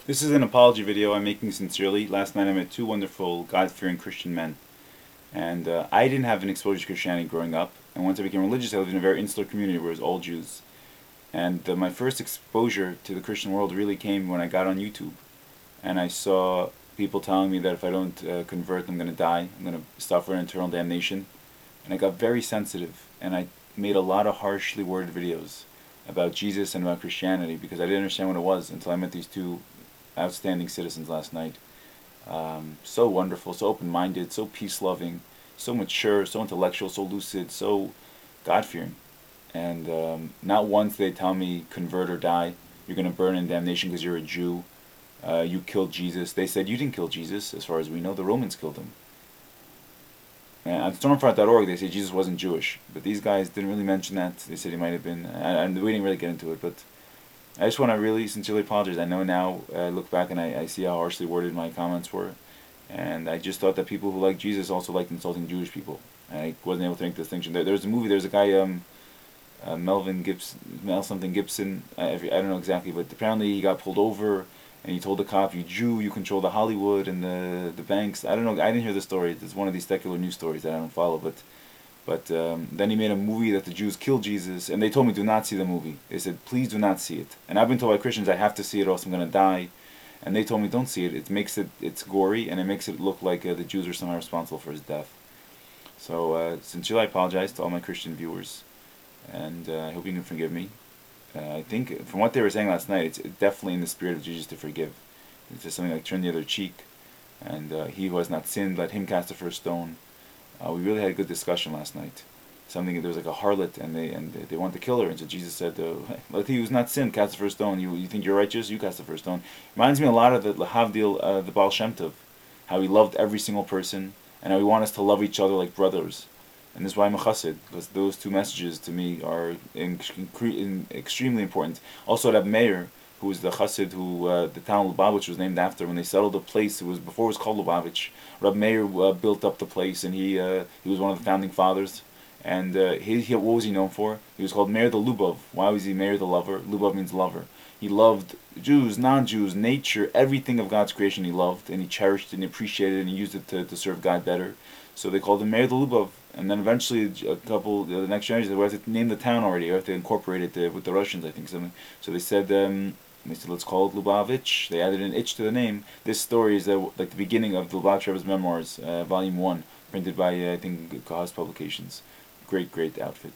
This is an apology video I'm making sincerely. Last night I met two wonderful, God-fearing Christian men. And I didn't have an exposure to Christianity growing up. And once I became religious, I lived in a very insular community where it was all Jews. And my first exposure to the Christian world really came when I got on YouTube. And I saw people telling me that if I don't convert, I'm going to die. I'm going to suffer eternal damnation. And I got very sensitive. And I made a lot of harshly worded videos about Jesus and about Christianity because I didn't understand what it was until I met these two outstanding citizens last night. So wonderful, so open-minded, so peace-loving, so mature, so intellectual, so lucid, so God-fearing. And not once did they tell me, convert or die. You're going to burn in damnation because you're a Jew. You killed Jesus. They said, you didn't kill Jesus. As far as we know, the Romans killed him. And on Stormfront.org, they say Jesus wasn't Jewish. But these guys didn't really mention that. They said he might have been. And we didn't really get into it, but I just want to really sincerely apologize. I know now, I look back and I see how harshly worded my comments were. And I just thought that people who like Jesus also liked insulting Jewish people. I wasn't able to make the distinction. There's a movie, there's a guy, Melvin Gibson, Mel something Gibson, I don't know exactly, but apparently he got pulled over and he told the cop, you Jew, you control the Hollywood and the banks. I don't know, I didn't hear the story. It's one of these secular news stories that I don't follow, but then he made a movie that the Jews killed Jesus, and they told me do not see the movie. They said, please do not see it. And I've been told by Christians I have to see it or else I'm going to die. And they told me don't see it. It makes it's gory, and it makes it look like the Jews are somehow responsible for his death. So sincerely I apologize to all my Christian viewers, and I hope you can forgive me. I think from what they were saying last night, it's definitely in the spirit of Jesus to forgive. It's just something like turn the other cheek, and he who has not sinned, let him cast the first stone. We really had a good discussion last night. There was like a harlot, and they wanted to kill her, and so Jesus said, "Let he who's not sinned cast the first stone. You think you're righteous? You cast the first stone." Reminds me a lot of the Lahavdil, the Baal Shem Tov, how he loved every single person, and how he wants us to love each other like brothers. And this is why I'm a chassid, because those two messages to me are extremely important. Also, Reb Meir, who was the chassid who the town of Lubavitch was named after. When they settled the place, it was before it was called Lubavitch. Reb Meir built up the place, and he was one of the founding fathers. And what was he known for? He was called Meir the Lubov. Why was he Meir the lover? Lubov means lover. He loved Jews, non-Jews, nature, everything of God's creation he loved, and he cherished and appreciated it, and he used it to serve God better. So they called him Meir the Lubov. And then eventually, the next generation, we have to name the town already. We have to incorporate it with the Russians, I think. Something. So they said, let's call it Lubavitch. They added an itch to the name. This story is like the beginning of the Lubavitch Rebbe's memoirs, volume 1, printed by, I think, Kahas Publications. Great outfit.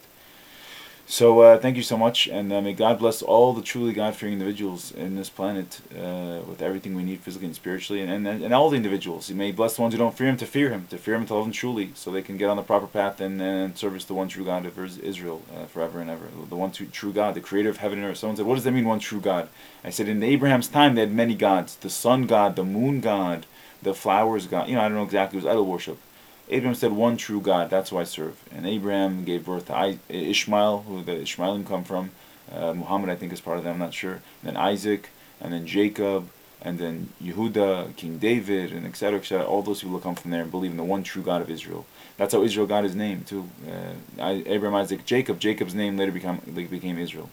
So thank you so much, and may God bless all the truly God-fearing individuals in this planet with everything we need physically and spiritually, and all the individuals. He may bless the ones who don't fear Him, to fear Him, to love Him truly, so they can get on the proper path and service the one true God of Israel forever and ever. The one true God, the creator of heaven and earth. Someone said, what does that mean, one true God? I said, in Abraham's time, they had many gods. The sun God, the moon God, the flowers God. I don't know exactly, it was idol worship. Abraham said, one true God, that's who I serve. And Abraham gave birth to Ishmael, who the Ishmaelim come from. Muhammad, I think, is part of them, I'm not sure. And then Isaac, and then Jacob, and then Yehuda, King David, and etc., etc. All those people come from there and believe in the one true God of Israel. That's how Israel got his name, too. Abraham, Isaac, Jacob. Jacob's name later became Israel.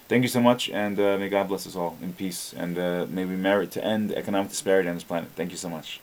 Thank you so much, and may God bless us all in peace. And may we merit to end economic disparity on this planet. Thank you so much.